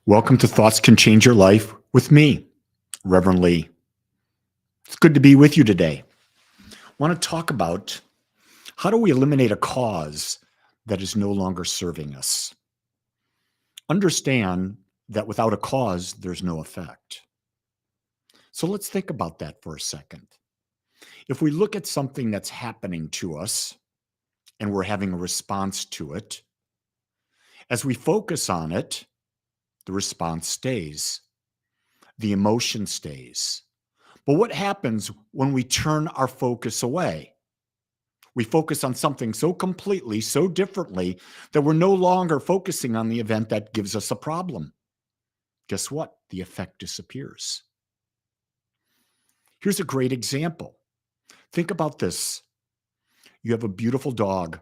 Welcome to Thoughts Can Change Your Life with me, Reverend Lee. It's good to be with you today. I want to talk about how do we eliminate a cause that is no longer serving us? Understand that without a cause, there's no effect. So let's think about that for a second. If we look at something that's happening to us and we're having a response to it, as we focus on it, the response stays, the emotion stays. But what happens when we turn our focus away? We focus on something so completely, so differently, that we're no longer focusing on the event that gives us a problem. Guess what? The effect disappears. Here's a great example. Think about this. You have a beautiful dog,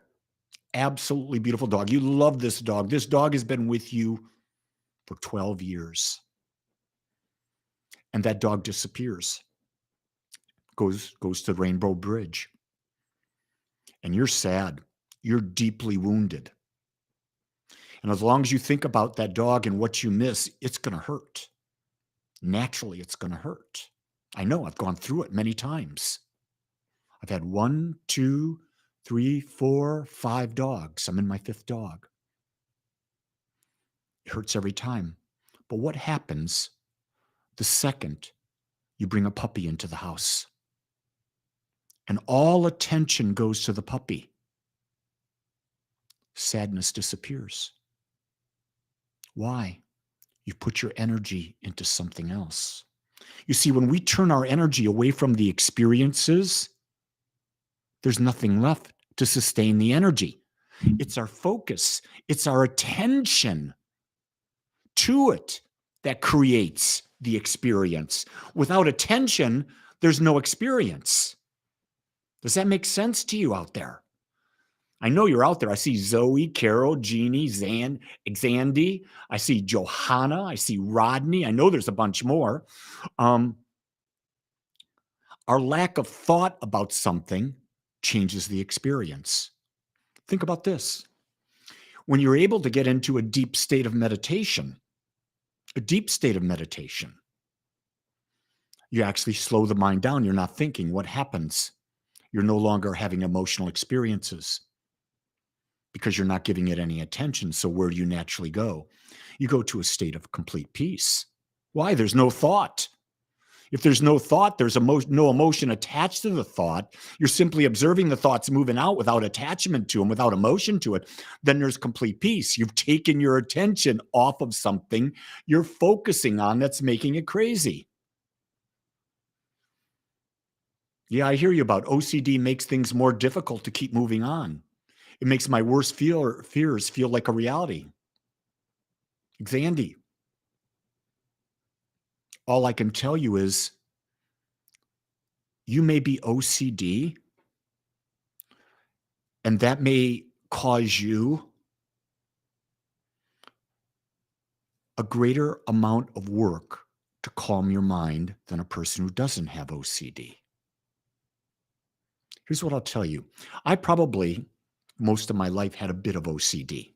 absolutely beautiful dog. You love this dog. This dog has been with you for 12 years. And that dog disappears, goes to Rainbow Bridge. And you're sad. You're deeply wounded. And as long as you think about that dog and what you miss, it's going to hurt. Naturally, it's going to hurt. I know, I've gone through it many times. I've had 1, 2, 3, 4, 5 dogs. I'm in my 5th dog. It hurts every time. But what happens the second you bring a puppy into the house? And all attention goes to the puppy. Sadness disappears. Why? You put your energy into something else. You see, when we turn our energy away from the experiences, there's nothing left to sustain the energy. It's our focus, it's our attention to it that creates the experience. Without attention, there's no experience. Does that make sense to you out there? I know you're out there. I see Zoe, Carol, Jeannie, Xandy. I see Johanna. I see Rodney. I know there's a bunch more. Our lack of thought about something changes the experience. Think about this. When you're able to get into a deep state of meditation, you actually slow the mind down. You're not thinking. What happens? You're no longer having emotional experiences because you're not giving it any attention. So where do you naturally go? You go to a state of complete peace. Why? There's no thought. If there's no thought, there's no emotion attached to the thought. You're simply observing the thoughts moving out without attachment to them, without emotion to it. Then there's complete peace. You've taken your attention off of something you're focusing on that's making it crazy. Yeah, I hear you about OCD makes things more difficult to keep moving on. It makes my worst fears feel like a reality. Xandy, all I can tell you is you may be OCD, and that may cause you a greater amount of work to calm your mind than a person who doesn't have OCD. Here's what I'll tell you. I probably, most of my life, had a bit of OCD.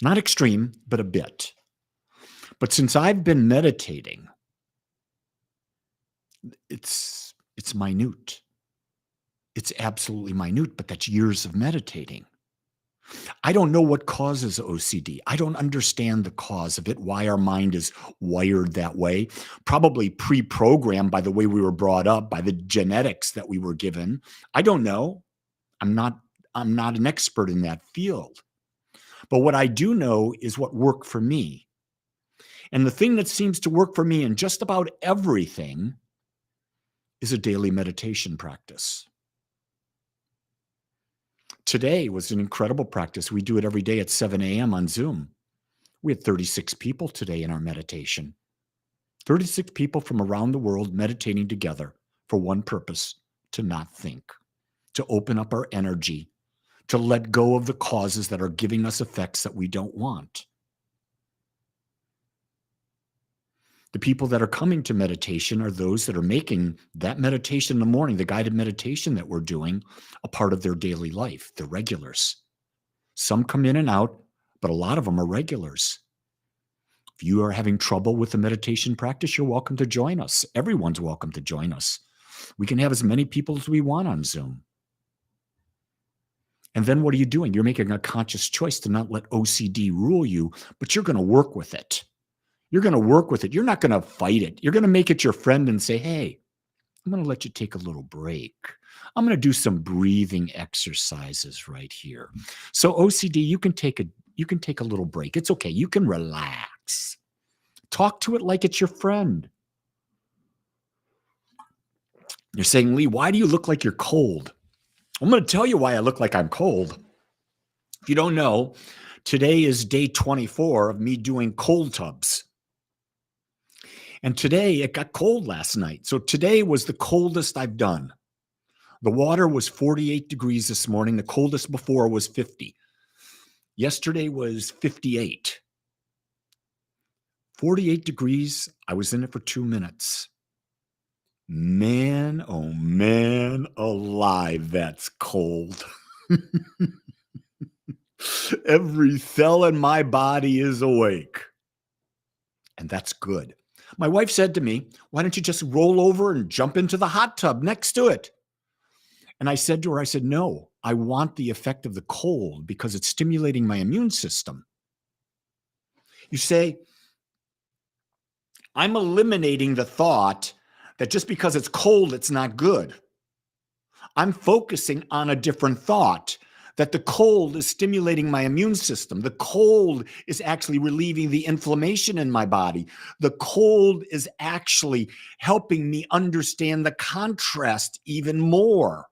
Not extreme, but a bit. But since I've been meditating, it's minute. It's absolutely minute, but that's years of meditating. I don't know what causes OCD. I don't understand the cause of it, why our mind is wired that way. Probably pre-programmed by the way we were brought up, by the genetics that we were given. I don't know. I'm not an expert in that field. But what I do know is what worked for me. And the thing that seems to work for me in just about everything is a daily meditation practice. Today was an incredible practice. We do it every day at 7 a.m. on Zoom. We had 36 people today in our meditation. 36 people from around the world meditating together for one purpose: to not think, to open up our energy, to let go of the causes that are giving us effects that we don't want. The people that are coming to meditation are those that are making that meditation in the morning, the guided meditation that we're doing, a part of their daily life. They're regulars. Some come in and out, but a lot of them are regulars. If you are having trouble with the meditation practice, you're welcome to join us. Everyone's welcome to join us. We can have as many people as we want on Zoom. And then what are you doing? You're making a conscious choice to not let OCD rule you, but you're going to work with it. You're going to work with it. You're not going to fight it. You're going to make it your friend and say, hey, I'm going to let you take a little break. I'm going to do some breathing exercises right here. So OCD, you can take a little break. It's okay. You can relax. Talk to it like it's your friend. You're saying, Lee, why do you look like you're cold? I'm going to tell you why I look like I'm cold. If you don't know, today is day 24 of me doing cold tubs. And today it got cold last night. So today was the coldest I've done. The water was 48 degrees this morning. The coldest before was 50. Yesterday was 58. 48 degrees. I was in it for 2 minutes. Man, oh man, alive, that's cold. Every cell in my body is awake. And that's good. My wife said to me, why don't you just roll over and jump into the hot tub next to it? And I said to her, no, I want the effect of the cold because it's stimulating my immune system. You say, I'm eliminating the thought that just because it's cold, it's not good. I'm focusing on a different thought, that the cold is stimulating my immune system. The cold is actually relieving the inflammation in my body. The cold is actually helping me understand the contrast even more.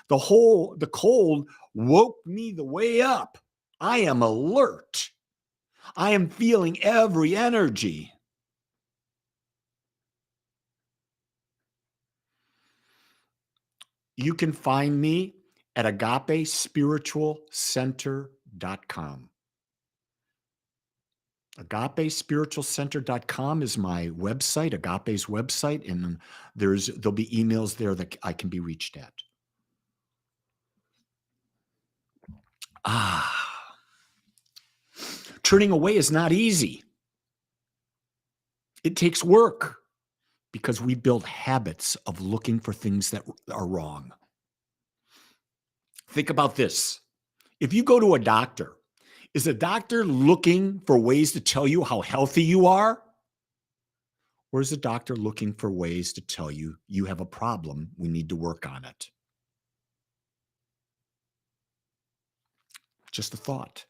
The cold woke me the way up. I am alert. I am feeling every energy. You can find me at agapespiritualcenter.com. Agapespiritualcenter.com is my website, Agape's website, and there'll be emails there that I can be reached at. Turning away is not easy. It takes work because we build habits of looking for things that are wrong. Think about this. If you go to a doctor, is a doctor looking for ways to tell you how healthy you are? Or is a doctor looking for ways to tell you you have a problem, we need to work on it? Just a thought.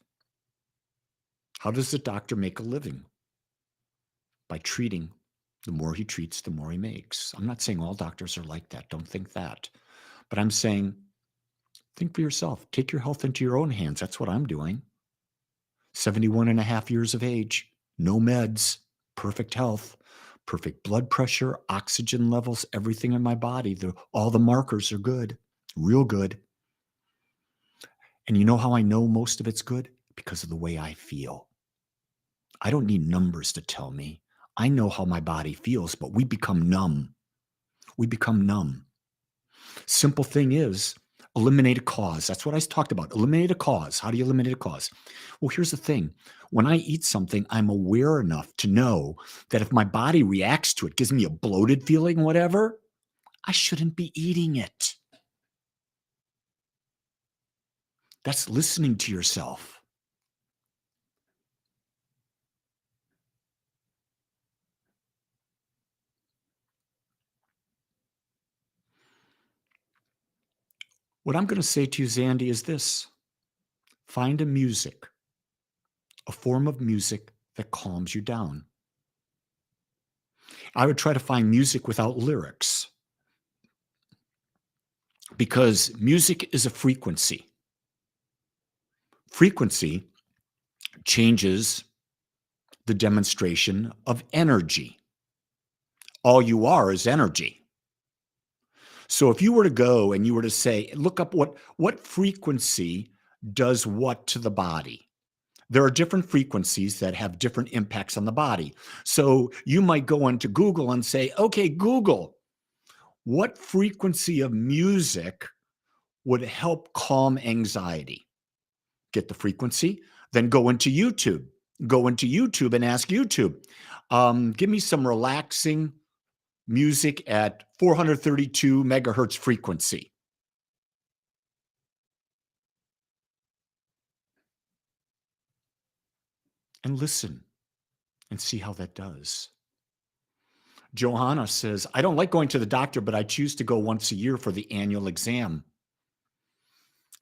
How does the doctor make a living? By treating. The more he treats, the more he makes. I'm not saying all doctors are like that. Don't think that. But I'm saying, think for yourself. Take your health into your own hands. That's what I'm doing. 71 and a half years of age, no meds, perfect health, perfect blood pressure, oxygen levels, everything in my body. All the markers are good, real good. And you know how I know most of it's good? Because of the way I feel. I don't need numbers to tell me. I know how my body feels, but we become numb. We become numb. Simple thing is, eliminate a cause. That's what I talked about. Eliminate a cause. How do you eliminate a cause? Well, here's the thing. When I eat something, I'm aware enough to know that if my body reacts to it, gives me a bloated feeling, whatever, I shouldn't be eating it. That's listening to yourself. What I'm going to say to you, Zandy, is this. Find a music, a form of music that calms you down. I would try to find music without lyrics because music is a frequency. Frequency changes the demonstration of energy. All you are is energy. So if you were to go and you were to say, look up what frequency does what to the body. There are different frequencies that have different impacts on the body. So you might go into Google and say, okay, Google, what frequency of music would help calm anxiety? Get the frequency, then go into YouTube Go into YouTube and ask YouTube, give me some relaxing music at 432 megahertz frequency. And listen and see how that does. Johanna says, I don't like going to the doctor, but I choose to go once a year for the annual exam.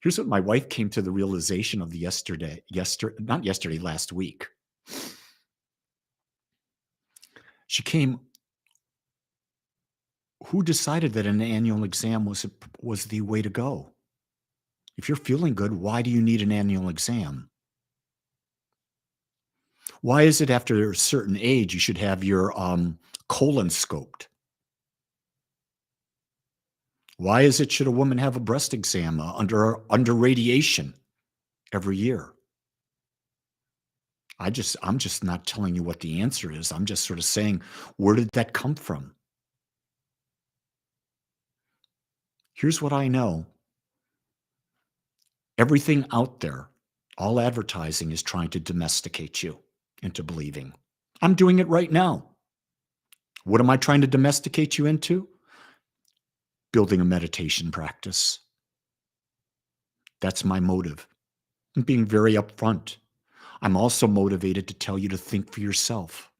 Here's what my wife came to the realization of not yesterday, last week. She came, who decided that an annual exam was the way to go? If you're feeling good, why do you need an annual exam? Why is it after a certain age you should have your colon scoped? Why is it should a woman have a breast exam under radiation every year? I'm just not telling you what the answer is. I'm just sort of saying, where did that come from? Here's what I know. Everything out there, all advertising is trying to domesticate you into believing. I'm doing it right now. What am I trying to domesticate you into? Building a meditation practice. That's my motive. I'm being very upfront. I'm also motivated to tell you to think for yourself.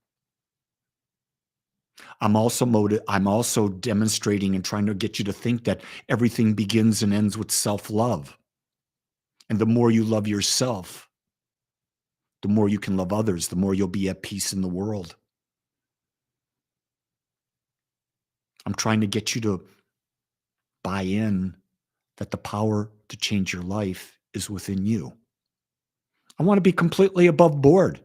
I'm also demonstrating and trying to get you to think that everything begins and ends with self-love. And the more you love yourself, the more you can love others, the more you'll be at peace in the world. I'm trying to get you to buy in that the power to change your life is within you. I want to be completely above board.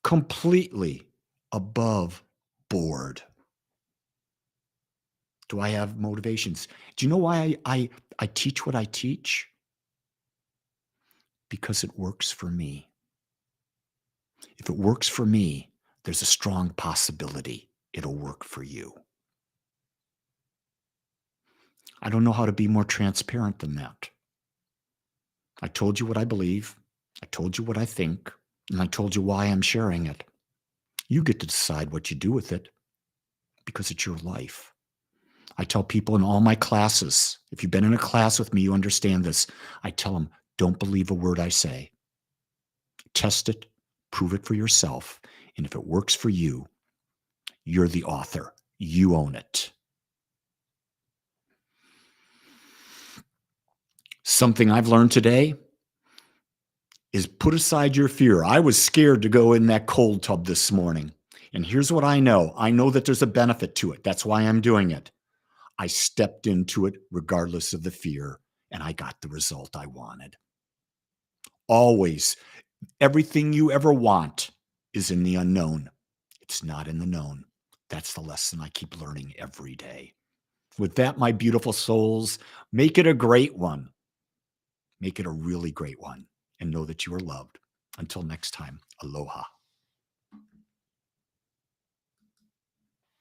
Completely above board. Do I have motivations? Do you know why I teach what I teach? Because it works for me. If it works for me, there's a strong possibility it'll work for you. I don't know how to be more transparent than that. I told you what I believe. I told you what I think. And I told you why I'm sharing it. You get to decide what you do with it because it's your life. I tell people in all my classes, if you've been in a class with me, you understand this. I tell them, don't believe a word I say. Test it, prove it for yourself. And if it works for you, you're the author. You own it. Something I've learned today is put aside your fear. I was scared to go in that cold tub this morning. And here's what I know. I know that there's a benefit to it. That's why I'm doing it. I stepped into it regardless of the fear, and I got the result I wanted. Always, everything you ever want is in the unknown. It's not in the known. That's the lesson I keep learning every day. With that, my beautiful souls, make it a great one. Make it a really great one, and know that you are loved. Until next time, aloha.